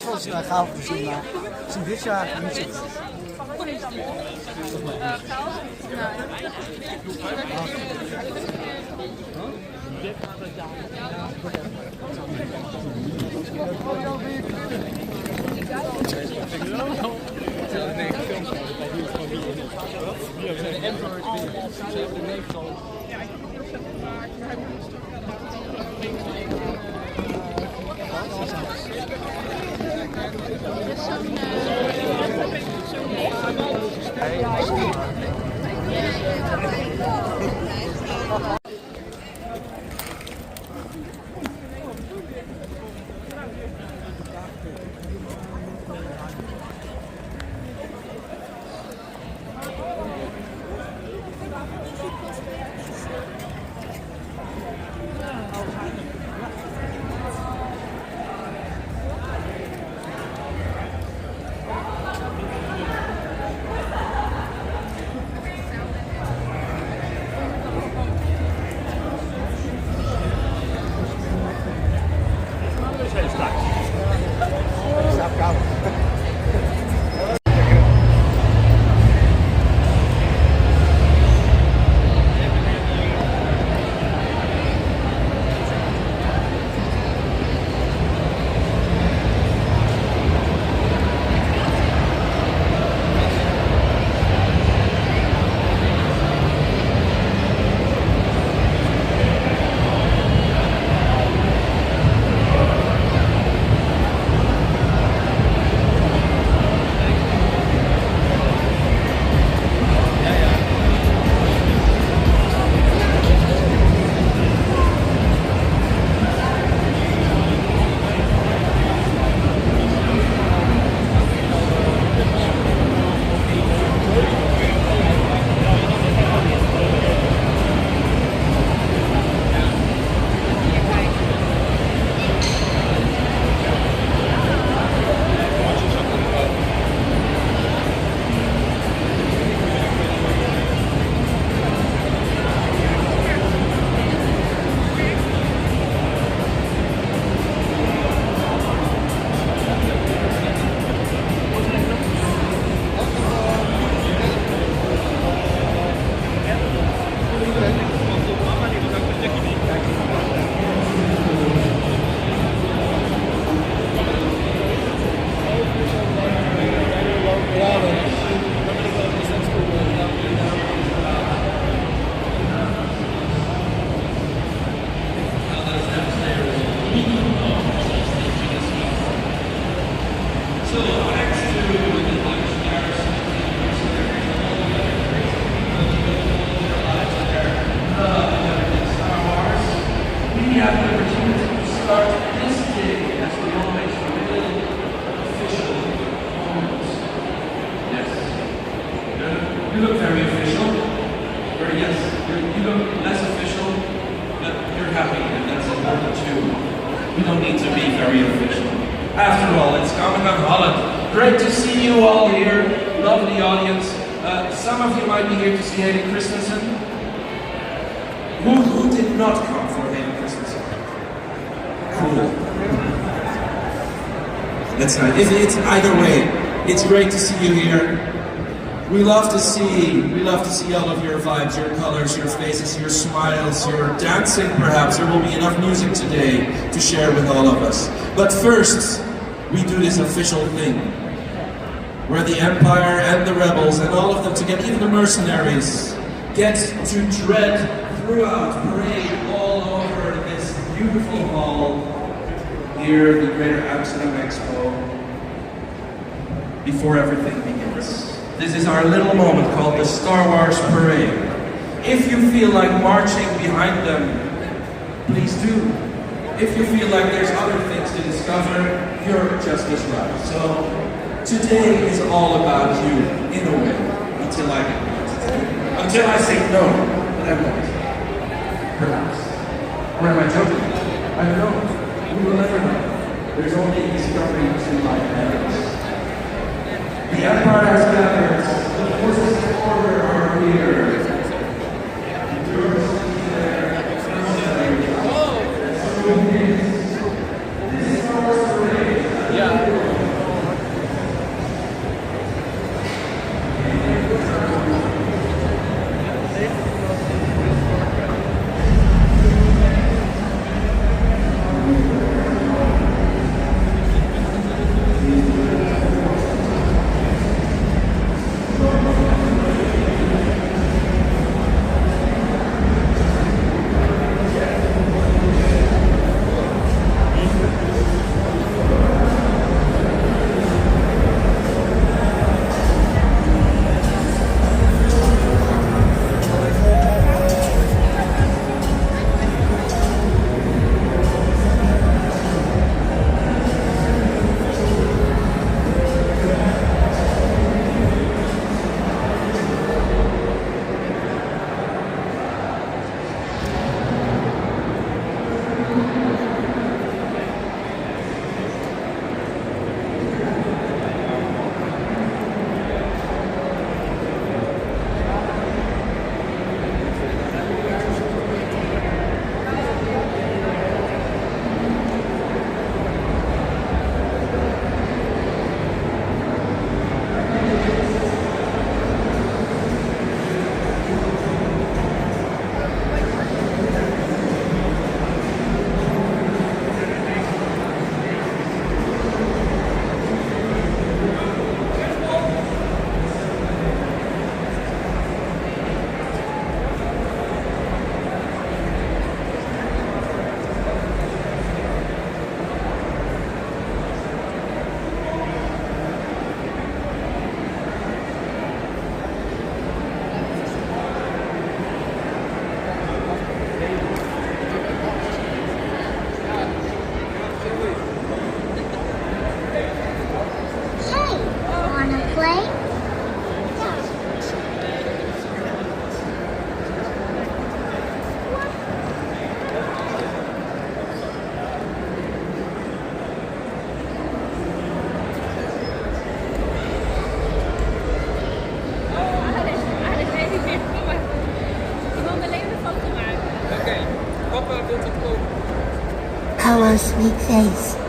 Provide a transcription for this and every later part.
was gaaf om te zien, maar ik zie dit jaar niet zo. You look very official. Or yes, you look less official, but you're happy, and that's important too. You don't need to be very official. After all, it's Comic-Con Holland. Great to see you all here. Lovely audience. Some of you might be here to see Hayden Christensen. Who did not come for Hayden Christensen? Cool. That's nice. It's either way. It's great to see you here. We love to see all of your vibes, your colors, your faces, your smiles, your dancing perhaps. There will be enough music today to share with all of us. But first, we do this official thing, where the Empire and the rebels and all of them together, even the mercenaries, get to tread throughout, parade all over this beautiful hall here at the Greater Amsterdam Expo before everything begins. This is our little moment called the Star Wars Parade. If you feel like marching behind them, please do. If you feel like there's other things to discover, you're just as right. So today is all about you, in a way, until I say no, but I won't. Perhaps. Or am I joking? I don't know. We will never know. There's only discovery to life matters. The Empire has gathered. The forces of order are here. This is our parade. Yeah. sweet face.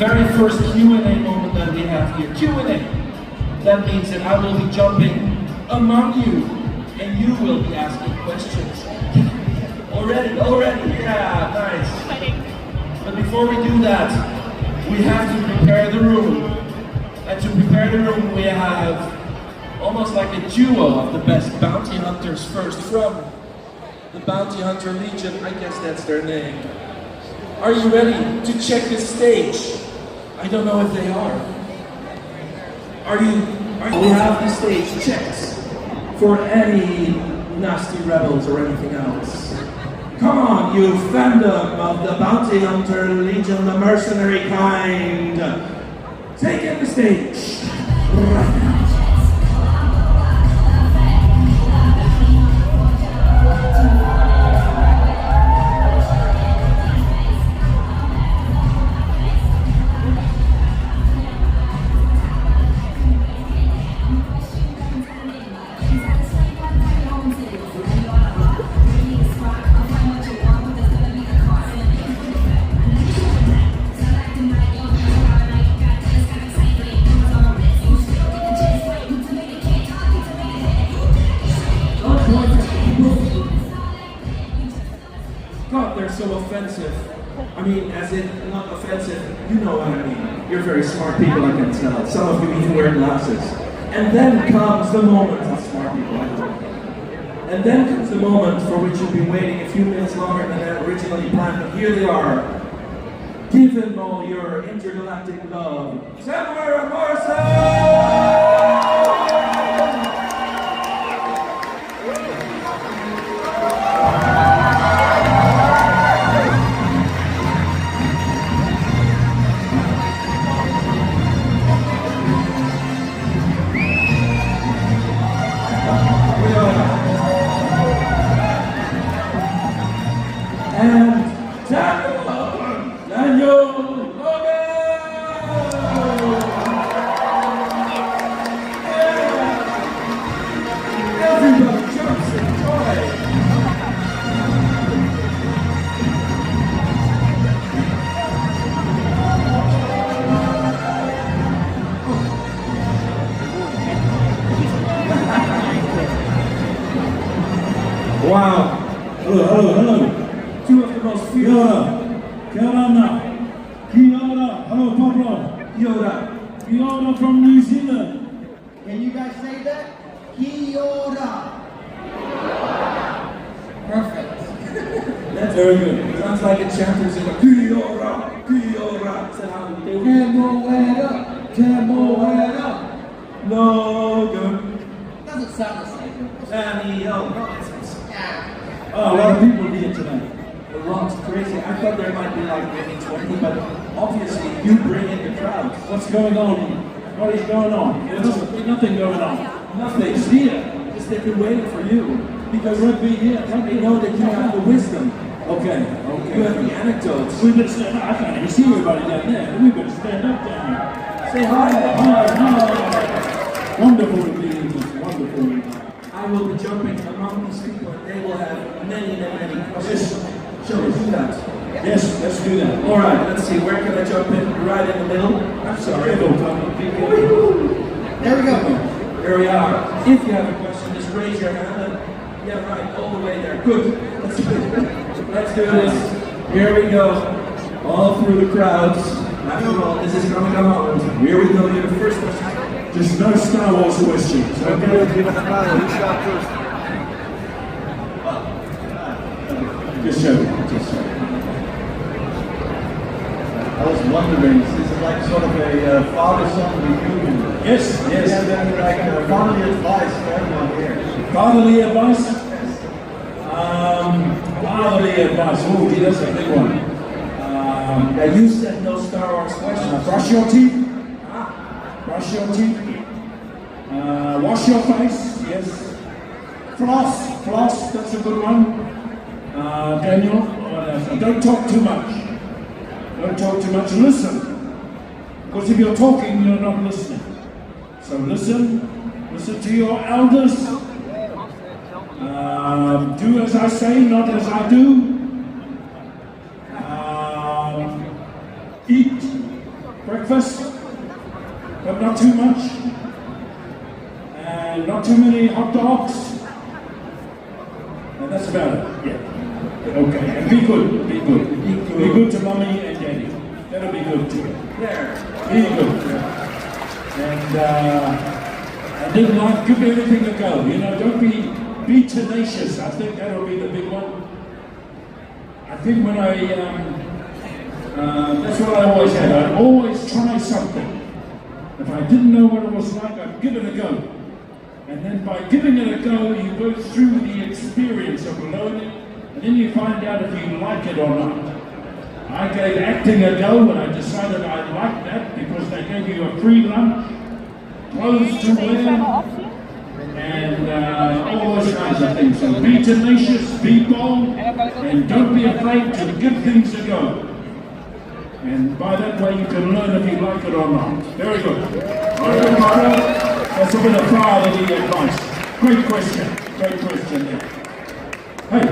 very first Q&A moment that we have here. Q&A. That means that I will be jumping among you, and you will be asking questions. Already, yeah, nice. But before we do that, we have to prepare the room. And to prepare the room, we have almost like a duo of the best bounty hunters first from the Bounty Hunter Legion, I guess that's their name. Are you ready to check the stage? I don't know if they are. We have the stage checked for any nasty rebels or anything else. Come on, you fandom of the Bounty Hunter Legion, the mercenary kind. Take in the stage right now. God, they're so offensive. I mean, as in, not offensive, you know what I mean. You're very smart people, I can tell. Some of you even wear glasses. And then comes the moment, smart people, I know. And then comes the moment for which you've been waiting a few minutes longer than originally planned, but here they are. Give them all your intergalactic love. Samuel and Marcel! And Daniel Logan! Yeah. Everybody jumps in joy! Wow! Hello! Two of the most feared. Karana, Kiara, hello Pablo, Yoda. Kiara from New Zealand. Can you guys say that? Kia ora. Perfect. That's very good. Sounds like a chanter singing. Kia-ora. Is that how they do it? Camoera. Logan. Doesn't sound the same. Daniel. Oh, a lot of people here tonight. A lot's crazy. I thought there might be like maybe 20, but obviously you bring in the crowd. What's going on? What is going on? There's nothing going on. Nothing. It's here. Just they've been waiting for you. Because Rugby here. they know that you have the wisdom. Okay. You have the anecdotes. We better stand up. I can't even see everybody down there. We better stand up down here. Say hi. Hi. Wonderful to be with you. Wonderful. I will be jumping among these people and they will have many questions. Shall we do that? Yes, let's do that. Alright, let's see, where can I jump in? Right in the middle? I'm sorry. There we go. There we go. Here we are. If you have a question, just raise your hand and yeah, right, all the way there. Good. Let's do this. Here we go. All through the crowds. After all, this is coming up. Here we go. You're the first question. Just no Star Wars questions. Okay. Just show. I was wondering, this is like sort of a father-son reunion. Yes. Yeah, then like fatherly advice for everyone here. Fatherly advice? Fatherly advice. Oh, that's a big one. Now you said no Star Wars questions. Brush your teeth. Brush your teeth. Wash your face. Yes. Floss. That's a good one. Daniel, what else? Don't talk too much. Listen. Because if you're talking, you're not listening. So listen to your elders. Do as I say, not as I do. Eat breakfast, but not too much, and not too many hot dogs, and that's about it. Yeah. Okay, and be good, be good. Be good to mommy and daddy. That'll be good too. There. Be good. And live life, give everything a go. You know, don't be tenacious. I think that'll be the big one. I think when that's what I always had. I'd always try something. If I didn't know what it was like, I'd give it a go. And then by giving it a go, you go through the experience of learning, and then you find out if you like it or not. I gave acting a go, and I decided I liked that because they gave you a free lunch, clothes to wear, and all those kinds of things. So be tenacious, be bold, and don't be afraid to give things a go. And by that way you can learn if you like it or not. Very good. All right, Marcel, that's a bit of fatherly advice. Great question there. Hey,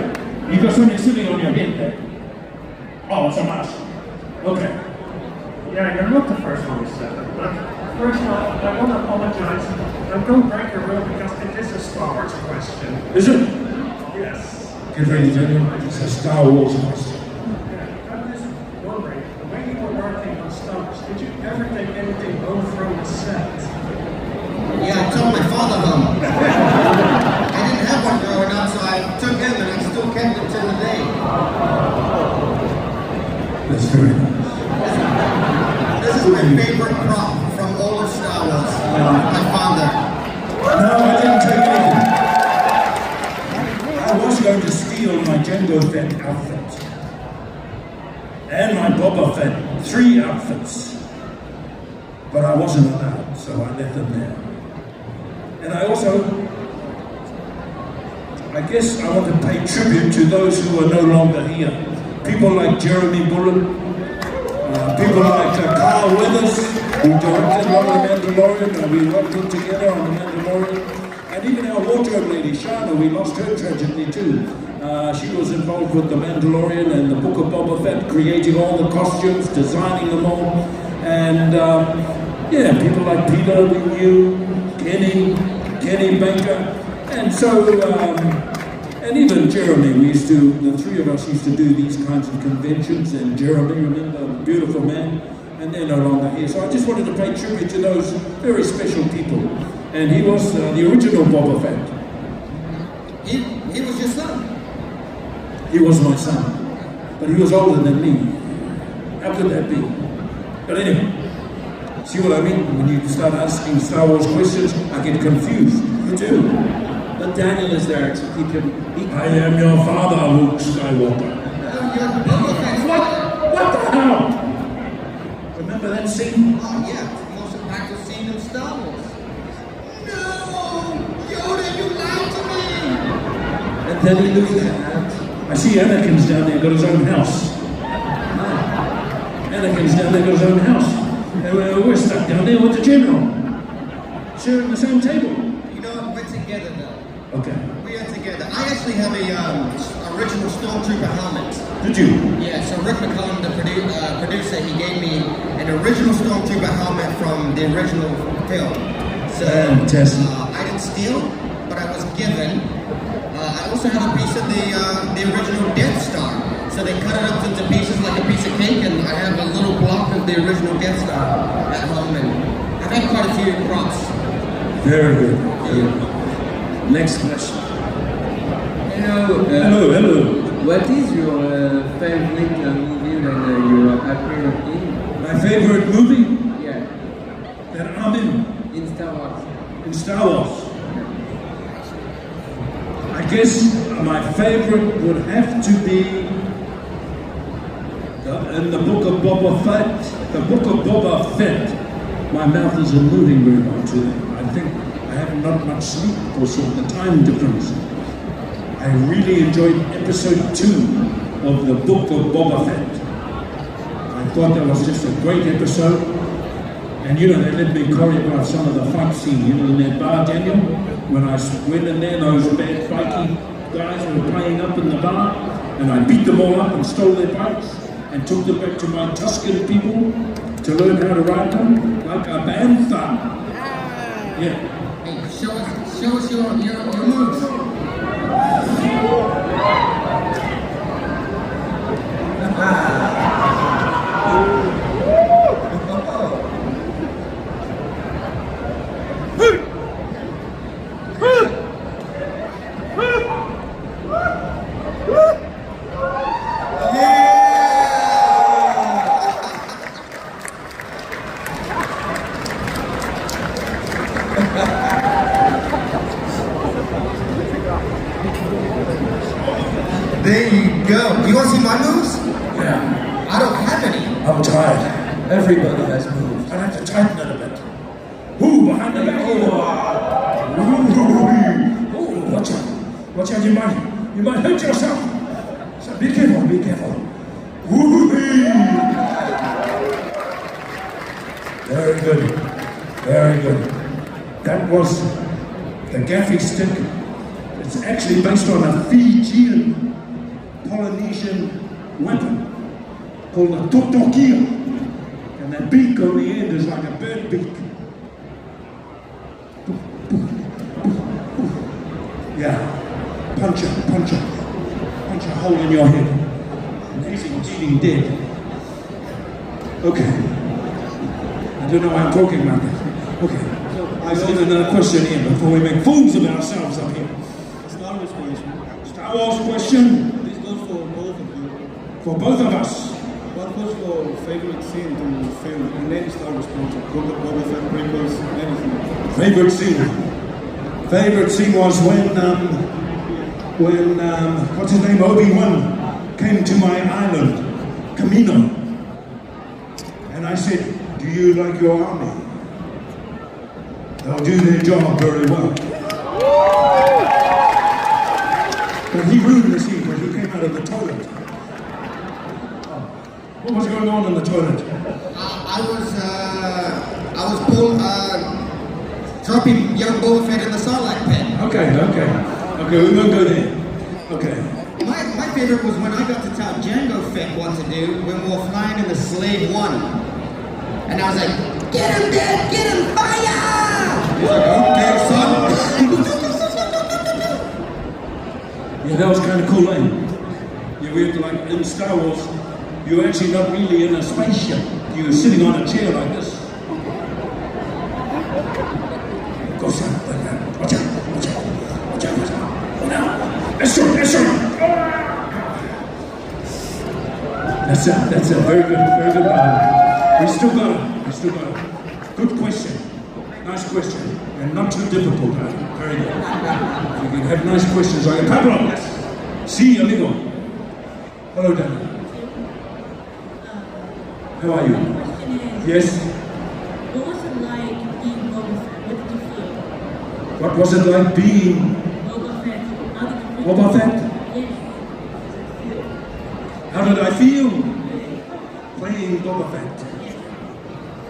you got something sitting on your head there. Oh, it's a mask. Okay. Yeah, you're not the first one who said it, but first off, I want to apologize. I'm going to break your rule because it is a Star Wars question. Is it? Yes. Get ready, gentlemen. It's a Star Wars question. Yeah, I'm just wondering, when you were working on Star Wars, did you ever take anything home from the set? Yeah, I took my father home. I didn't have one growing up, so I took him and I still kept it till today. That's very nice. This is my favorite prop from all of Star Wars. My father. No, I didn't take anything. I was going to steal my Jango Fett outfit. And my Boba Fett, 3 outfits. But I wasn't allowed, so I left them there. And I also, I guess I want to pay tribute to those who are no longer here. People like Jeremy Bullen, people like Carl Weathers, who directed on The Mandalorian, and we worked on together on The Mandalorian. And even our wardrobe lady, Shana, we lost her tragically too. She was involved with The Mandalorian and the Book of Boba Fett, creating all the costumes, designing them all. And yeah, people like Peter, you, Kenny Baker. And so, and even Jeremy, the 3 of us used to do these kinds of conventions, and Jeremy, remember, a beautiful man, and they're no longer here. So I just wanted to pay tribute to those very special people. And he was the original Boba Fett. He was your son. He was my son, but he was older than me. How could that be? But anyway, see what I mean? When you start asking Star Wars questions, I get confused. You do. But Daniel is there to keep him. I am your father, Luke Skywalker. What the hell? Remember that scene? Oh yeah, it's the most impactful scene in Star Wars. No! Yoda, you lied to me! And then he loses his hand. I see Anakin's down there, got his own house. Anakin's down there, got his own house. And we're stuck down there with the general. Sharing the same table. You know what, we're together now. Okay. We are together. I actually have a original Stormtrooper helmet. Did you? Yeah, so Rick McCollum, the producer, he gave me an original Stormtrooper helmet from the original film. So, fantastic. I didn't steal, but I was given. I also have a piece of the original Death Star. So they cut it up into pieces like a piece of cake, and I have a little block of the original Death Star at home, and I've had quite a few props. Very good. Yeah. Next question. Hello. Hello. What is your favorite movie when you appear in? My favorite movie? Yeah. That I'm in Star Wars. In Star Wars. I guess my favorite would have to be in the Book of Boba Fett. The Book of Boba Fett. My mouth isn't moving very much today. I think I have not much sleep because of the time difference. I really enjoyed episode 2 of the Book of Boba Fett. I thought that was just a great episode. And you know, they let me choreograph some of the fight scene, you know, in that bar, Daniel. When I went in there, those bad fighty guys were playing up in the bar, and I beat them all up and stole their bikes and took them back to my Tuscan people. to learn how to ride them like a panther. Yeah. Hey, show us your moves. There you go. You want to see my moves? Yeah. I don't have any. I'm tired. Everybody has moved. I have to tighten it a bit. Ooh, behind the back. Ooh, watch out. Watch out, you might hurt yourself. So be careful, be careful. Woo-hoo-hee. Very good. Very good. That was the gaffy stick. It's actually based on a Fijian Polynesian weapon called a totokia. And that beak on the end is like a bird beak. Yeah. Punch a hole in your head. Amazing cheating dead. Okay. I don't know why I'm talking about that. Okay. Let's get another question in before we make fools of ourselves up here. Star Wars question. Star Wars question This goes for both of you. for both of us. What was your favorite scene to film in any Star Wars project? Boba Fett, prequels, anything. Favorite scene? Favorite scene was when what's his name, Obi-Wan came to my island, Camino, and I said, "Do you like your army? They'll do their job very well." But he ruined the scene when he came out of the toilet. What was going on in the toilet? I was dropping young Boba Fett in the Sarlacc pit. Okay, we won't go there. Okay. My favorite was when I got to tell Jango Fett what to do when we were flying in the Slave One. And I was like, "Get him, Dad! Get him! Fire!" He's like, "Okay, son." Yeah, that was kind of cool, eh? Yeah, we had to, like, in Star Wars, you're actually not really in a spaceship. You're sitting on a chair like this. Go, son. Watch out. Go now. That's right. That's a very good. We still got it. Good question. Nice question. And not too difficult, huh? Very good. You can have nice questions like Pablo. Yes. Sí, amigo. Hello, Dan. How are you? Yes. What was it like being Boba Fett? What did you feel? What was it like being Boba Fett. How did you feel? Boba Fett? Yes. How did I feel playing Boba Fett?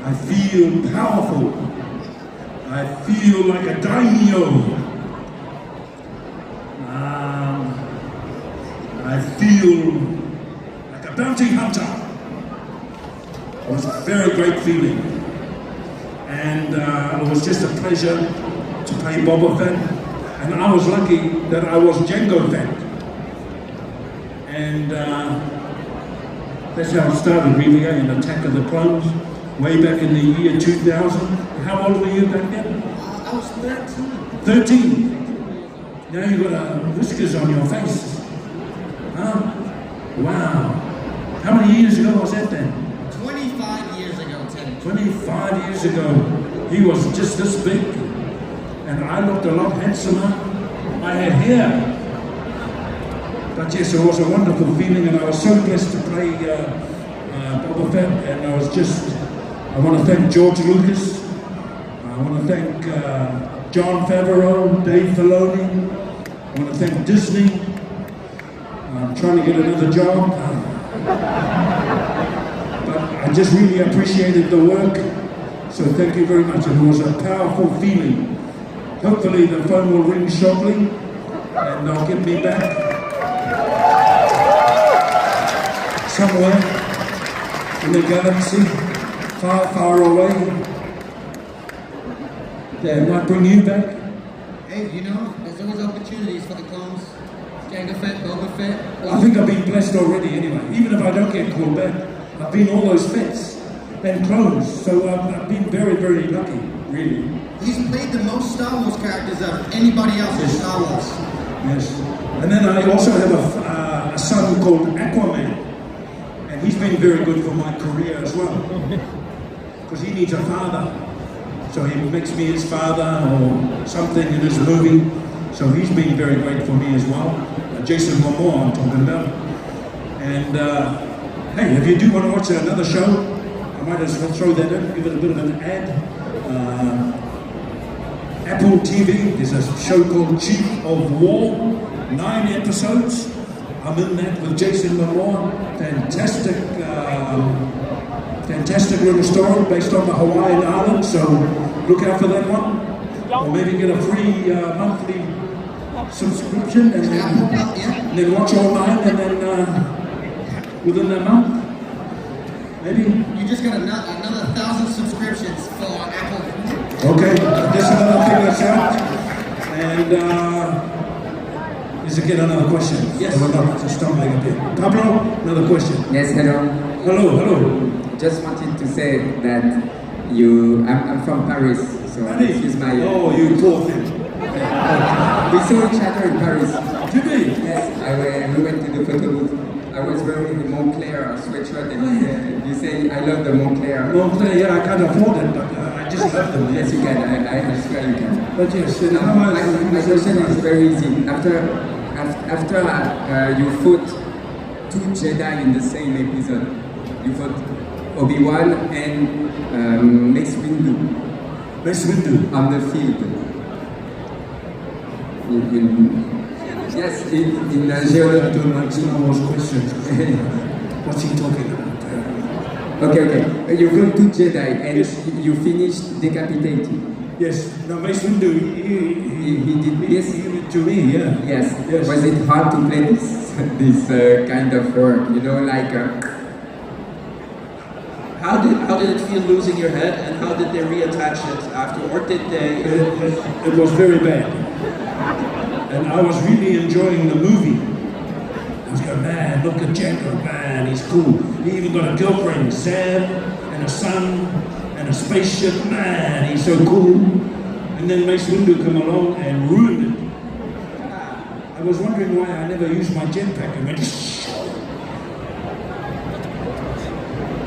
I feel powerful. I feel like a daimyo. I feel like a bounty hunter. It was a very great feeling. And it was just a pleasure to play Boba Fett. And I was lucky that I was Jango Fett. And that's how it started, really, in Attack of the Clones, way back in the year 2000. How old were you back then? I was 13. 13. Now you've got whiskers on your face. Huh? Wow. How many years ago was that then? 25 years ago, Tim. 25 years ago. He was just this big. And I looked a lot handsomer. I had hair. But yes, it was a wonderful feeling, and I was so blessed to play Boba Fett. And I want to thank George Lucas. I want to thank John Favreau, Dave Filoni. I want to thank Disney. I'm trying to get another job. But I just really appreciated the work. So thank you very much. It was a powerful feeling. Hopefully the phone will ring shortly, and they'll get me back somewhere in the galaxy. far away that might bring you back? Hey, you know, there's always opportunities for the clones. Jango Fett, Boba Fett. I think I've been blessed already anyway. Even if I don't get called back, I've been all those Fets and clones, so I've been very, very lucky, really. He's played the most Star Wars characters out of anybody else in Star Wars. Yes. And then I also have a son called Aquaman, and he's been very good for my career as well, because he needs a father. So he makes me his father or something in his movie. So he's been very great for me as well. Jason Momoa I'm talking about. And hey, if you do want to watch another show, I might as well throw that in, give it a bit of an ad. Apple TV, there's a show called Chief of War, 9 episodes. I'm in that with Jason Momoa. Fantastic little story based on the Hawaiian Islands, so look out for that one. Or maybe get a free monthly subscription and then watch all 9 and then within a month, maybe. You just got another 1,000 subscriptions for Apple. Okay, just another thing that's out. And is again another question? Yes. We're not stumbling a bit. Pablo, another question. Yes, hello. Hello. Just wanted to say that I'm from Paris, so this is my... Oh, you poor thing. We saw each other in Paris. Did we? Yes, we went to the photo booth. I was wearing the Montclair sweatshirt and you say, I love the Montclair. Montclair, yeah, I can't afford it, but I just love them. Yes, you can, I swear you can. But yes, my question is very easy. After you fought 2 Jedi in the same episode, you fought Obi-Wan and Mace Windu. Mace Windu? On the field. Yes, in Geology. I don't like Star Wars questions. What's he talking about? Okay. You fought 2 Jedi and yes. You finished decapitated. Yes. No, Mace Windu, he did. Yes. He did to me, yeah. Yes. Was it hard to play this kind of work? You know, like. How did it feel losing your head, and how did they reattach it after, or did they? It was very bad, and I was really enjoying the movie. I was going, man, look at Jango, man, he's cool. He even got a girlfriend, Sam, and a son, and a spaceship, man, he's so cool. And then Mace Windu come along and ruined it. I was wondering why I never used my jetpack and went,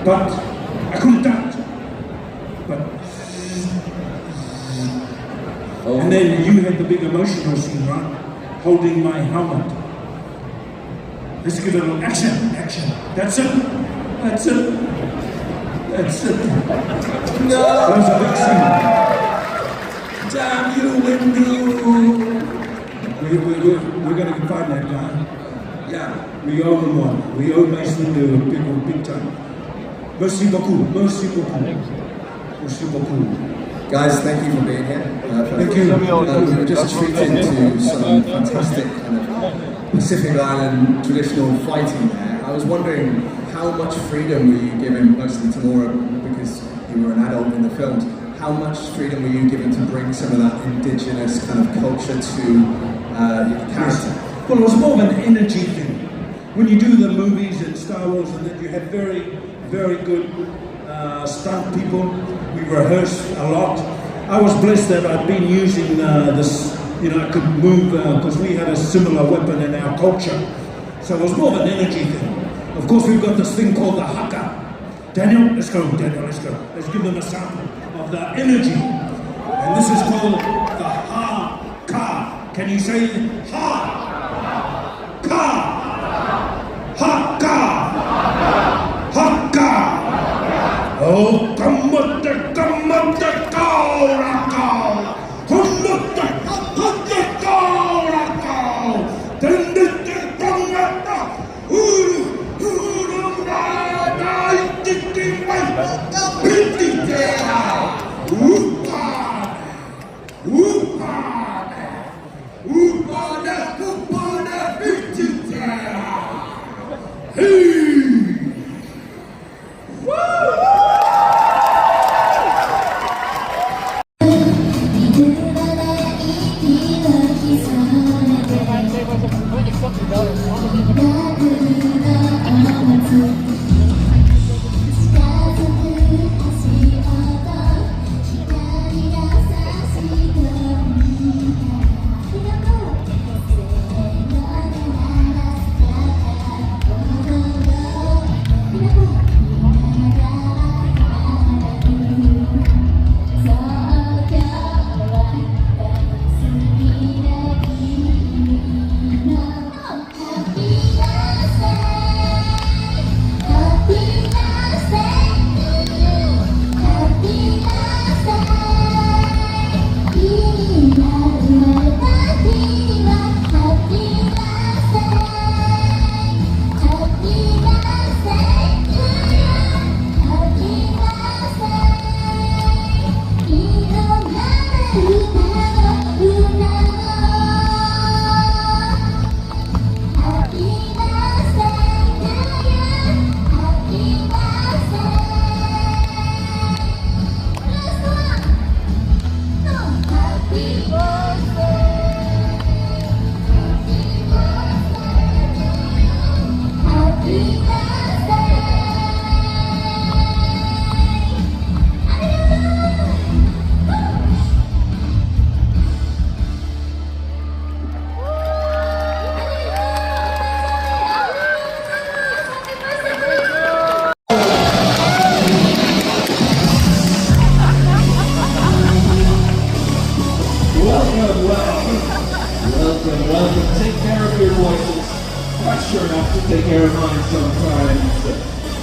but I could have done it. But and then you had the big emotional scene, right? Holding my helmet. Let's give it a little action. That's it. No! That was a big scene. Damn you, Windu! We're going to find that guy. Yeah, we owe him one. We owe Mace Windu a big time. Merci beaucoup. Guys, thank you for being here. Thank you. We were just treated to some fantastic kind of Pacific Island traditional fighting there. I was wondering how much freedom were you given, mostly to Laura because you were an adult in the films, how much freedom were you given to bring some of that indigenous kind of culture to your character? Well, it was more of an energy thing. When you do the movies and Star Wars and that, you have very good stunt people. We rehearsed a lot. I was blessed that I'd been using this, I could move, because we had a similar weapon in our culture. So it was more of an energy thing. Of course, we've got this thing called the haka. Daniel, let's go. Let's give them a sample of the energy. And this is called the ha-ka. Can you say ha-ka? Ha-ka! Oh, come on,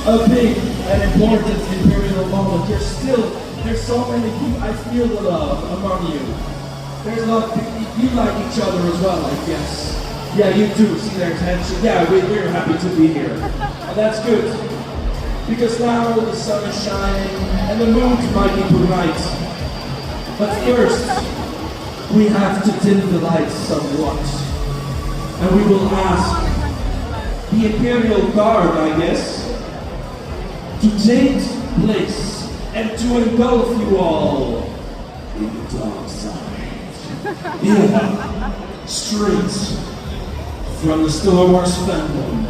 a big and important imperial moment. There's so many people, I feel the love among you. There's a lot of people, you like each other as well, I guess. Yeah, you do, see their attention. Yeah, we're happy to be here. And that's good. Because now the sun is shining and the moon's might be bright. But first, we have to dim the lights somewhat. And we will ask the Imperial Guard, I guess, to take place and to engulf you all in the dark side. Yeah, straight from the Star Wars fandom.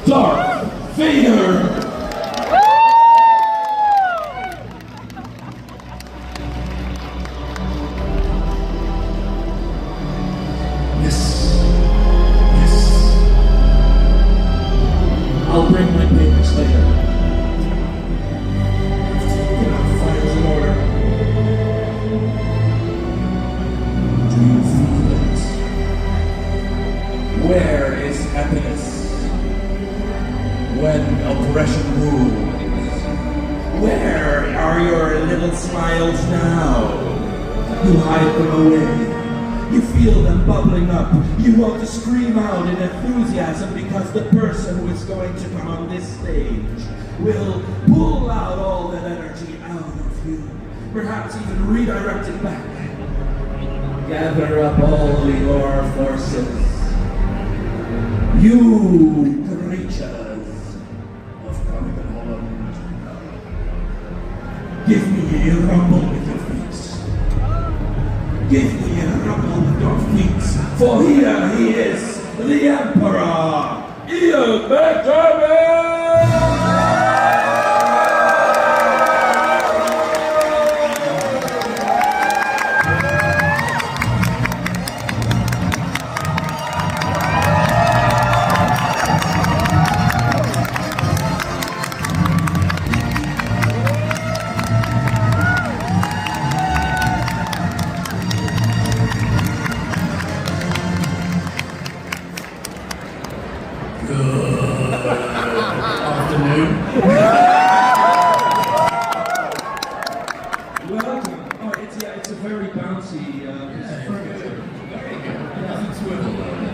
Darth Vader! I'll bring my papers later. Get our files in order. Do you feel it? Where is happiness? When oppression rules? Where are your little smiles now? You hide them away. You feel them bubbling up. You want to scream out in enthusiasm because the person who is going to come on this stage will pull out all that energy out of you. Perhaps even redirect it back. Gather up all your forces. You creatures of Holland. Give me a rumble with your feet. Give me a rumble with your feet, for here he is, the Emperor, Ian McDermott!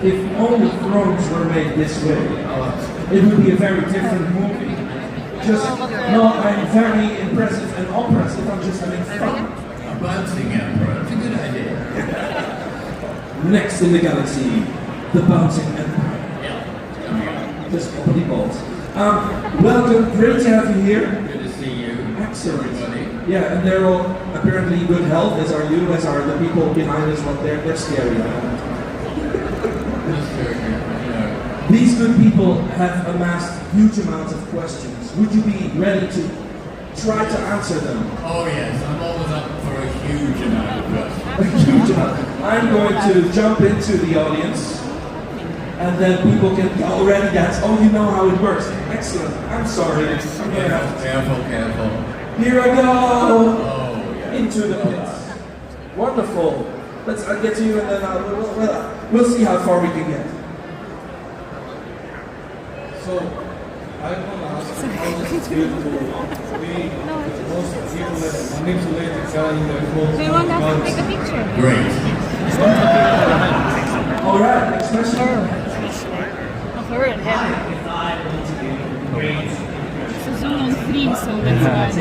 If only thrones were made this way, it would be a very different movie. I'm very impressive and oppressive, I'm just having fun. A bouncing emperor, it's a good idea. Next in the galaxy, the bouncing emperor. Yeah, just opening balls. Welcome, great to have you here. Good to see you. Excellent. Everybody. Yeah, and they're all apparently in good health, as are you, as are the people behind us, but they're scary. These good people have amassed huge amounts of questions. Would you be ready to try to answer them? Oh yes, I'm always up for a huge amount of questions. A huge amount. I'm going to jump into the audience, and then people can already dance. Oh, you know how it works. Excellent. I'm sorry. Careful. Here I go. Oh, yeah. Into the pits. Wonderful. Let's get to you, and then we'll see how far we can get. So, I want to ask you how does it feel to be most people that manipulate and selling their clothes? Do you want us to take a picture? Great. All right, next question. Of her and him. If I want to be great. So zoom on screen, so that's why.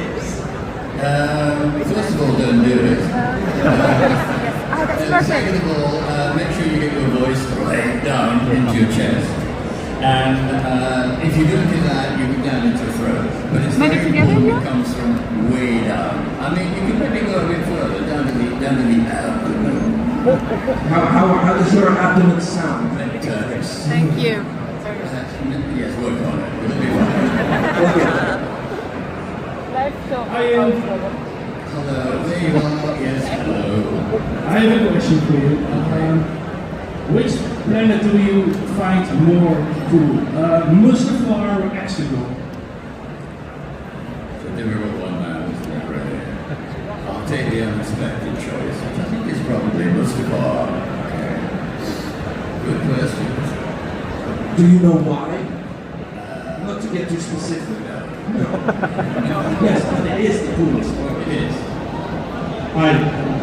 First of all, don't do it. That's Second of all, make sure you get your voice right down into your chest. And if you don't do that, you go down into your throat. But it's very important it comes from way down. I mean, you can maybe go a bit further, down to the abdomen. How does your abdomen sound? Thank you. Yes, work on it. It'll be fine. Hello, there you are. Yes, hello. I have a question for you. Which planet do you find more cool? Mustafar or Expo? It's a difficult one now, isn't it, really? I'll take the unexpected choice, which I think is probably Mustafar. Okay. Good question. Do you know why? Not to get too specific. Yes, but it is the coolest. It is. Hi,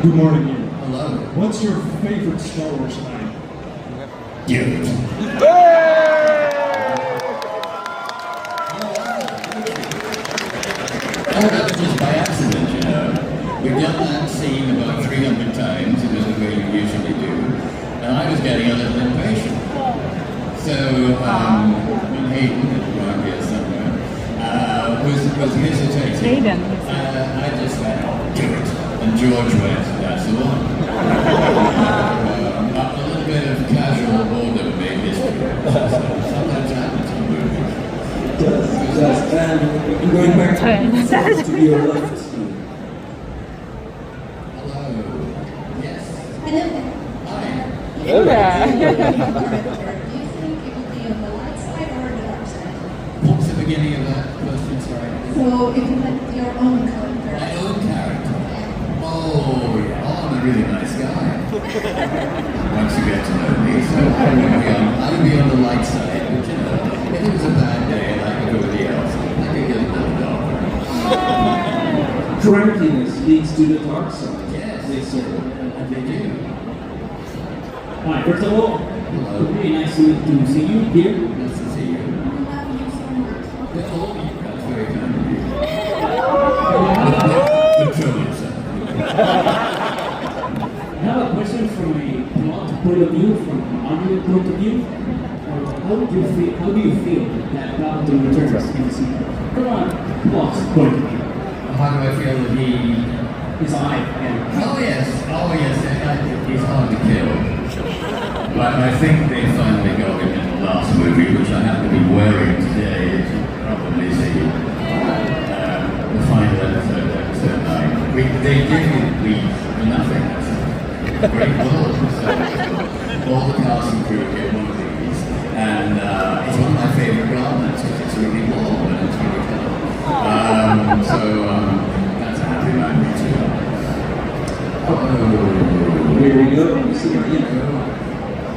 good morning. Hello. What's your favorite Star Wars line? Dude. Oh, that was just by accident, you know. We've done that scene about 300 times, it was the way you usually do, and I was getting a little impatient. So, Hayden, around here somewhere, was hesitating. I just went, oh, do it. And George went, that's the one. A little bit of casual boredom made history. Sometimes happens in movies. It does. And going back to your left. Hello. Yes. Hello. Hi. Hello. Do you think it would be on the light side or the dark side? What's the beginning of that question, sorry? So if you had your own character. My own character? Oh, yeah. Oh, I'm a really nice guy. Once you get to know me, so I would be on the light side, but you know, if it was a bad day like everybody else, I could get a little darker. Crankiness leads to the dark side. Yes. They say. And they do. Hi, first of all, really nice to see you here. Nice to see you. I love you so much. Oh, that's very kind of you. Control yourself. I have a question from a plot point of view, from an argument point of view. How do you feel that Dalton returns in the sequel? From a plot point of view. How do I feel that he is alive and Oh yes, he's hard to kill. But I think they finally got him in the last movie, which I happen to be wearing today, as you probably see. The final episode 9. They give him leave for nothing. Great world. So all the cast and crew get one of these. And it's one of my favourite garments because it's really warm and it's really cold. That's a happy memory too. here we go.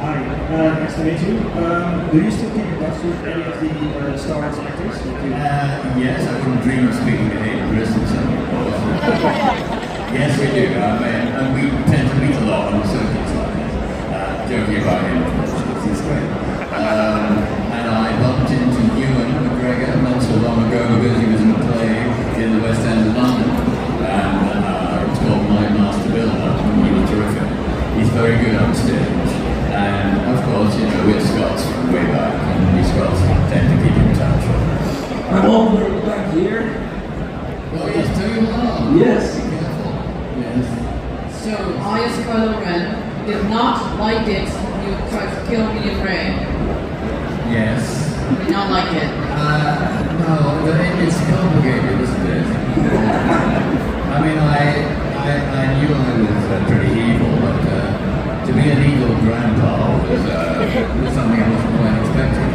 Hi, nice to meet you. Do you still keep in touch with any of the Star Wars actors? Yes, I wouldn't dream of speaking to Hayden Christensen. Yes, we do. And we tend to meet a lot on circuits like this. Joking about him, he's great. And I bumped into Ewan McGregor not so long ago because he was in a play in the West End of London. And it's called My Master Builder, and he was terrific. He's very good on stage. And of course, you know, we're Scots from way back, and we Scots tend to keep in touch. I'm over back here. Oh yes, tell you how. Yes. Be careful. Yes. So, I as Kylo Ren did not like it. You tried to kill me in Rey. Yes. Did not like it. No, it's complicated, isn't it? I mean, I knew I was pretty evil, but to be an evil grandpa was something I wasn't quite expecting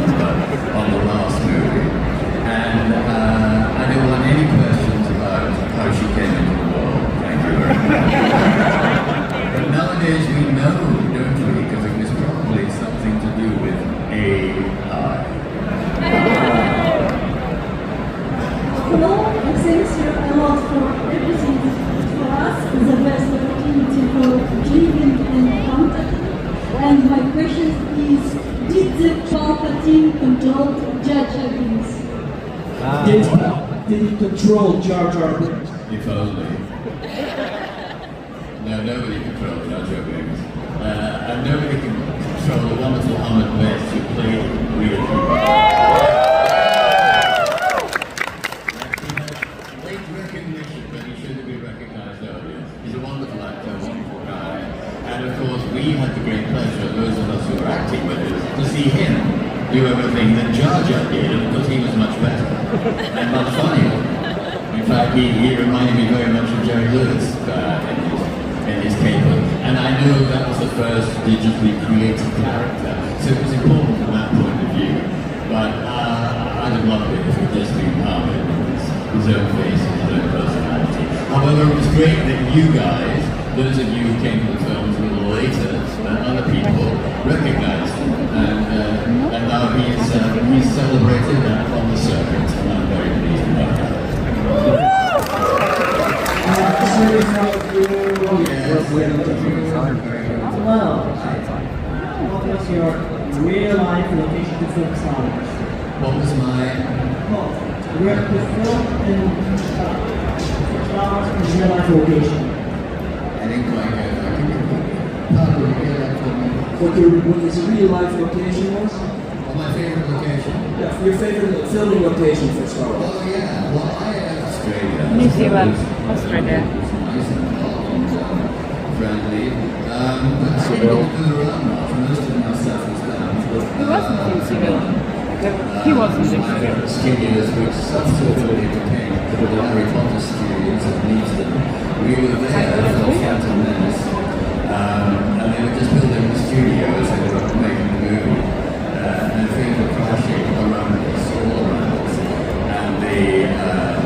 on the last movie. And I don't want any questions about how she came into the world. Thank you very much. But nowadays we know, don't we? Because it was probably something to do with AI. Hello, thanks a lot for everything for us. The best opportunity for giving and contact. And my question is, did the Palpatine control Jar Jar Binks? Did he control Jar Jar Binks? If only. No, nobody controls Jar Jar Binks. And nobody can control the wonderful Ahmed West who played Real late recognition, but he should have been recognized earlier. He's a wonderful actor, wonderful guy. And of course, we had the great pleasure, those of us who were acting with him, to see him do everything that Jar Jar did, and of course he was much better and much funnier. In fact, he reminded me very much of Jerry Lewis in his caper. And I knew that was the first digitally created character, so it was important from that point of view. But I'd have loved it if it had just been Ahmed, his own face and his own personality. However, it was great that you guys, those of you who came to the films a little later than other people, recognized him. and now he's celebrated that on the circuit, and I'm very pleased about that. Well, what was your real life location to film Star Wars? What was my... Well, where to film in Star Wars in real life location? I didn't quite get that. What his real life location was? Well, my favorite location? Yeah, your favorite filming location for Star Wars? Oh yeah, well Australia. New Zealand, Australia. Nice and calm, friendly. But I didn't move around much. Most of my stuff was done. He wasn't in Zealand. He wasn't in Zealand. Studios, which subsequently became the Harry Potter studios at Leeds. We were there for Phantom Menace. And they were just building the studios, they were making the movie. And things were crashing around us, all around us. And the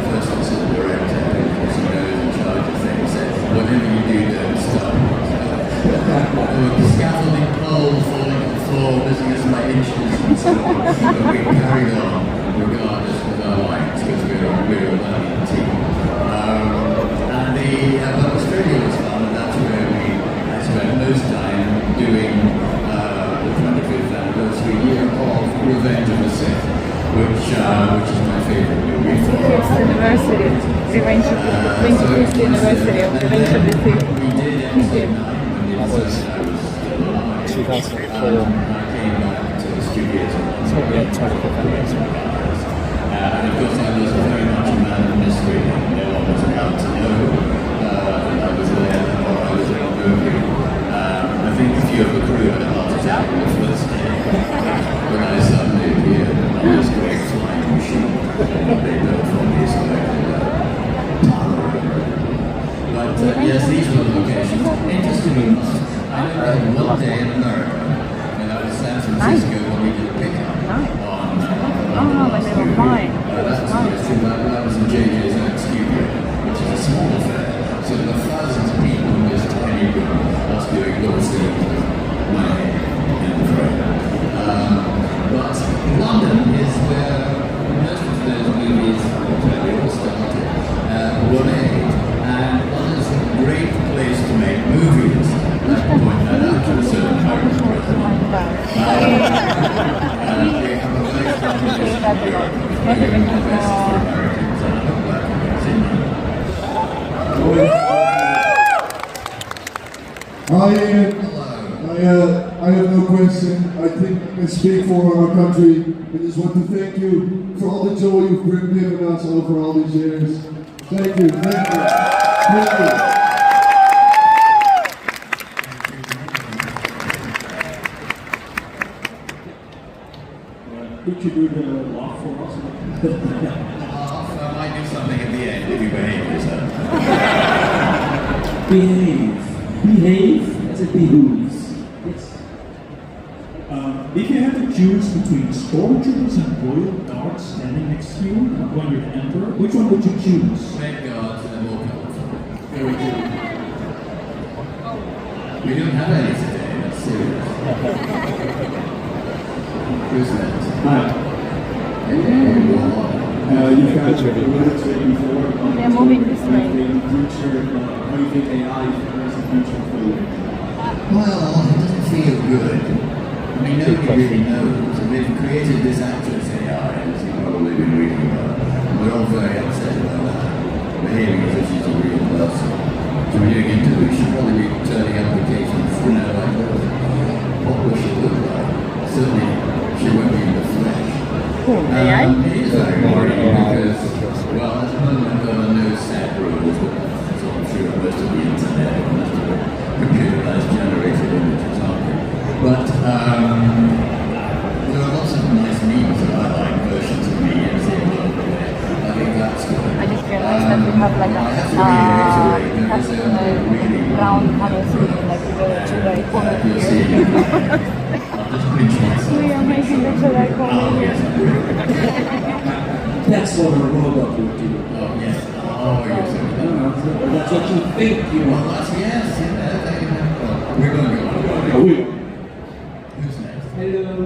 first assistant director, who knows in charge of things, said, whatever you do, don't stop. There were scaffolding poles falling on the floor, missing us by inches and so on. But we carried on, regardless of our lives, because we were a learning team. But Australia was fun, and that's where we spent most time doing the 25th anniversary year of Revenge of the Sith, which is my favorite movie. 25th anniversary, Revenge of the 25th anniversary of Revenge of the Sith. We did episode 9 when I was still alive. 2004. I came back to the studios and So we had 25th anniversary. and of course I was very much a man of mystery, and no one was allowed to know that I was there or I was in a movie. I think a few of the crew had a heart attack on the first day when I suddenly appeared on this great flying machine they built for me, so I could But yes, these were the locations. Interestingly enough, I only had one day in America, and that was San Francisco when we did a pickup on when they were flying. that was in JJ's own studio, which is a small affair. So there were thousands of people in this tiny room, us doing little scenes with my head in the frame. But London is where most of those movies, they all started, were made. And London's a great place to make movies. I point that out to a certain Irish person. They have a very strong tradition in Europe of giving the best for Americans, and I hope that can continue. Hi Ian. I have no question. I think I can speak for our country. I just want to thank you for all the joy you've given us over all these years. Thank you, thank you, thank you. Could you do the laugh for us? I might do something at the end if you behave yourself. Behave. Behave as it behooves. Yes. If you had to choose between stormtroopers and royal guards standing next to you when you're the emperor, which one would you choose? Thank God they're more colorful. Very good. We don't have any today, that's serious. Who's next? You've got your alluded to it before. They're moving this way. How do you think AI is the future for you? Well, it doesn't feel good. I mean, nobody really knows. And they've created this actress AI, as you've probably been reading about. We're all very upset about that. Behaving as if she's a real person. So we're doing interviews. She'll probably be turning applications, like, what will she look like? Certainly, she won't be in the flesh. It is very worrying because, well, at the moment there are no set rules, but that's all true of most of the internet, most of the computerized generated images, aren't they? But there are lots of nice memes that I like, versions of me and seeing a little bit. I think that's good. I just realized that we have like a brown color screen, like we go to the corner here. We are making the July corner here. That's what a robot would do. Oh, yes. Oh, yes. That's what you think you want. Yes, we're going to go. We. Who's next? Hello.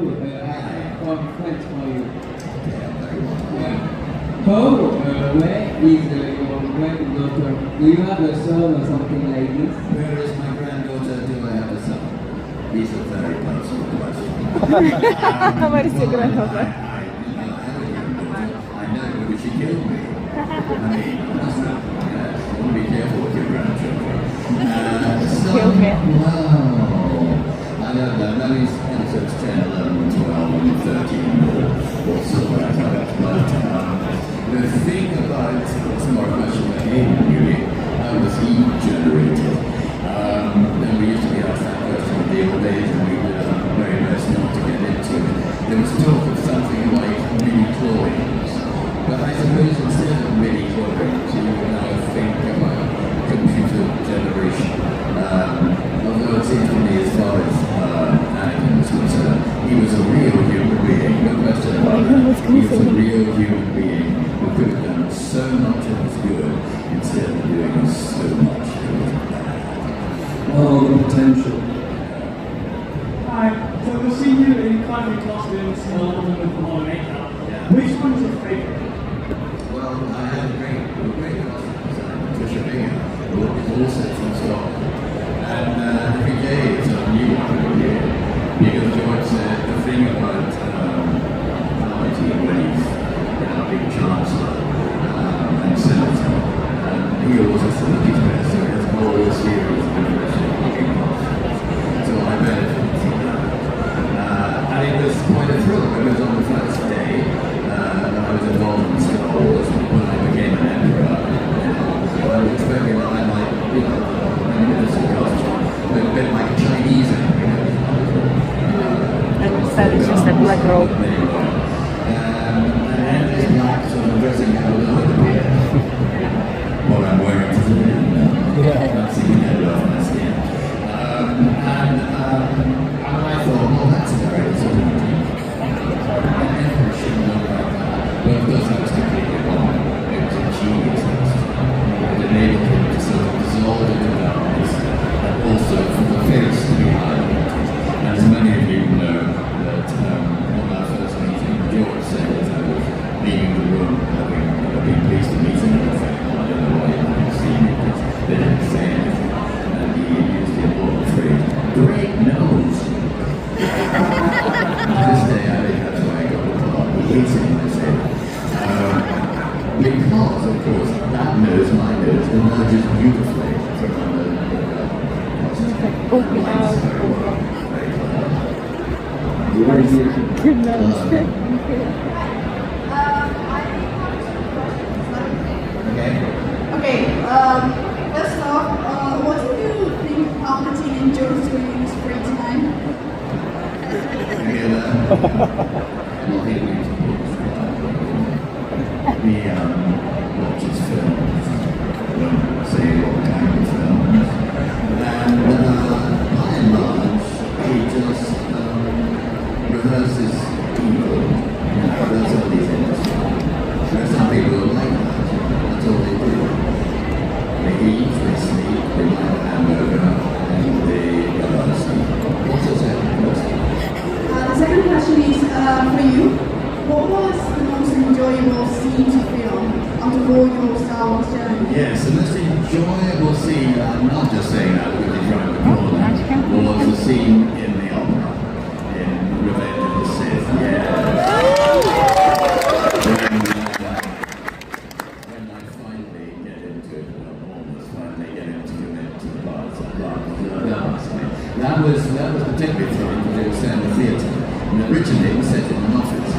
is your granddaughter. Do you have a son or something like this? Where is my granddaughter? Do I have a son? These are very personal questions. Where is your granddaughter? I know, would she kill me? I mean, be careful with your grandchildren. Kill me. Wow. I don't know, maybe episodes 10, 11, 12, and 13 or so like that. But the thing about it's more a question of him, really, how was he generated? Then we used to be asked that question in the old days, and we did our very best not to get into it. There was talk of something like mini-chlorines. But I suppose instead of mini-chlorines, you would now think about computer generation. Although it seems to me, as far as Anakin was concerned, he was a real human being, no question about that. He was a real human being who could have done so much that was good instead of doing so much that was bad. Oh, the potential. Hi, so we've seen you in quite a few costumes along with the modern makeup. Which one is your favourite? Well, I had a great costume designer, Patricia Bingham, who is also from Scotland. And every day it's a new one every year. Because George said the thing about Martin when he's being chancellor and senator, he always has to look his best. So there's a whole series of different looking costumes. So I benefited from that. And it was quite a thrill because on the first day when I was involved in Star Wars, when I became an emperor, I was expecting that I might, magnificent costume, but a bit like a Chinese emperor. And instead it's just a black robe. And this black sort of dressing gown over the beard. What I'm wearing today, not seeing that off my skin. And I thought, well, that's a very sort of an emperor shouldn't look like that. But of course, that was completely wrong. It was a genius costume. It enabled him to sort of dissolve into darkness, and also for the face to be highlighted. And as many of you know, that on our first meeting, George said as I was leaving the room, having been pleased to meet him, I don't know why you haven't seen me, because they didn't say anything. And he used the important phrase, great nose. This day, I think that's why I got the part. He hates it when I say that. Because, of course, that nose, my nose, emerges beautifully from under Good nose. Okay, first off, what do you think Palpatine enjoys doing in his free time? He watches films, won't say what kind of films, and by and large, he just rehearses evil. That's all he's into. There are some people who like that. That's all they do. They eat, they sleep, they like a hamburger, and they sleep. What's the second question? The second question is for you. What was the most enjoyable scene to film out of all your Star Wars journey? Yes, the most enjoyable scene, I'm not just saying that because he's running the corner, was the scene in the opera, in Revenge of the Sith. When I finally get into it, almost finally get into commit to the parts of that was particularly thrilling because it was set in the theatre. And originally it was set in an office.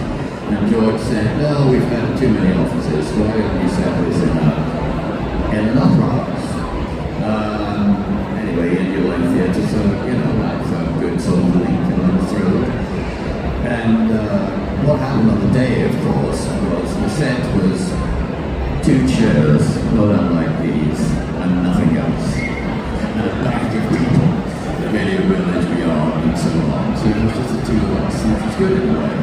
And George said, well, we've had too many offices, why don't we set this in an opera house? Anyway, in your own theatre, so, that's a good sort of link through. And what happened on the day, of course, was the set was 2 chairs, not unlike these, and nothing else. And a pack of people, the video village beyond, and so on. So it was just the 2 of us, which was good in a way.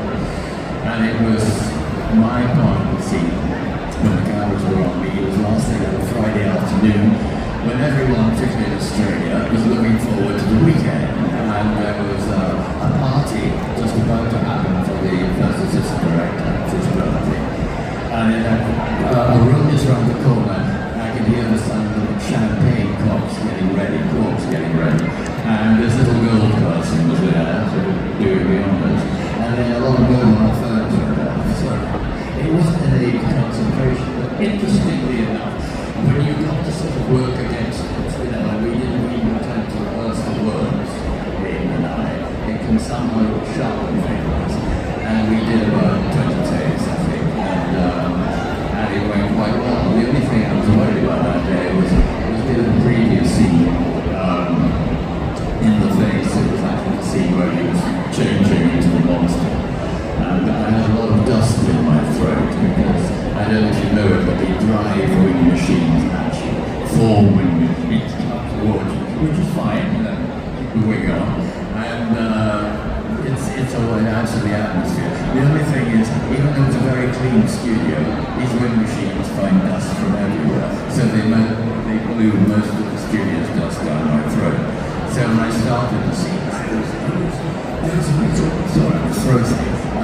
And it was my part of the scene when the cameras were on me. It was last thing on a Friday afternoon when everyone, particularly in Australia, was looking forward to the weekend. And there was a party just about to happen for the first assistant director, his birthday. And in a room just around the corner, I could hear the sound of champagne corks getting ready, and this little gold person was there, sort of doing the honours, and then a lot of gold on our furniture and all. So it wasn't an age concentration, but interestingly enough, when you got to sort of work against it, we didn't even tend to rehearse the words in and it can somehow sharpen things, and we did about 20 takes, I think, and it went quite well. The only thing I was worried about that day was doing the previous scene in the face. It was actually the scene where he was changing into the monster, and I had a lot of dust in my throat because I don't know if you know it, but the drive wing machines actually form wing machines up towards you, which is fine, the wing on, and it's all it adds to the atmosphere. The only thing is, even though it's a very clean studio, these wind machines find dust from everywhere, so they blew most of the studio's dust down my throat. So when I started the scene,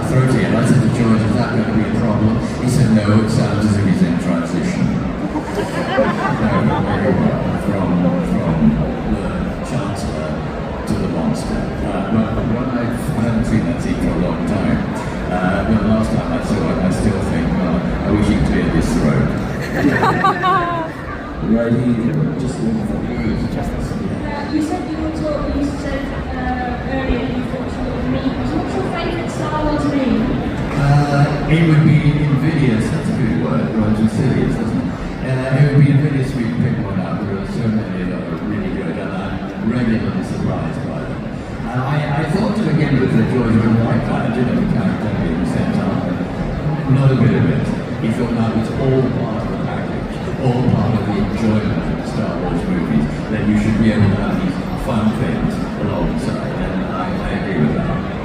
throaty, and I said to George, is that going to be a problem? He said, no, it sounds as if he's in transition. Very well, from the Chancellor to the monster. I haven't seen that scene for a long time. But the last time I saw it, I still think, well, I wish he'd cleared his throat. Right here, just a little bit. You said earlier you thought you were memes. What's your favourite Star Wars meme? It would be invidious, that's a good word, rather than serious, isn't it? It would be invidious if we could pick one out. There are so many that are really good, and I'm regularly surprised by them. I thought to begin with that George wouldn't like that, the character being the same time. Not a bit of it. He thought that was all part of the package, all part of the enjoyment of the Star Wars movies, that you should be able to have these fun things alongside, and I agree with that.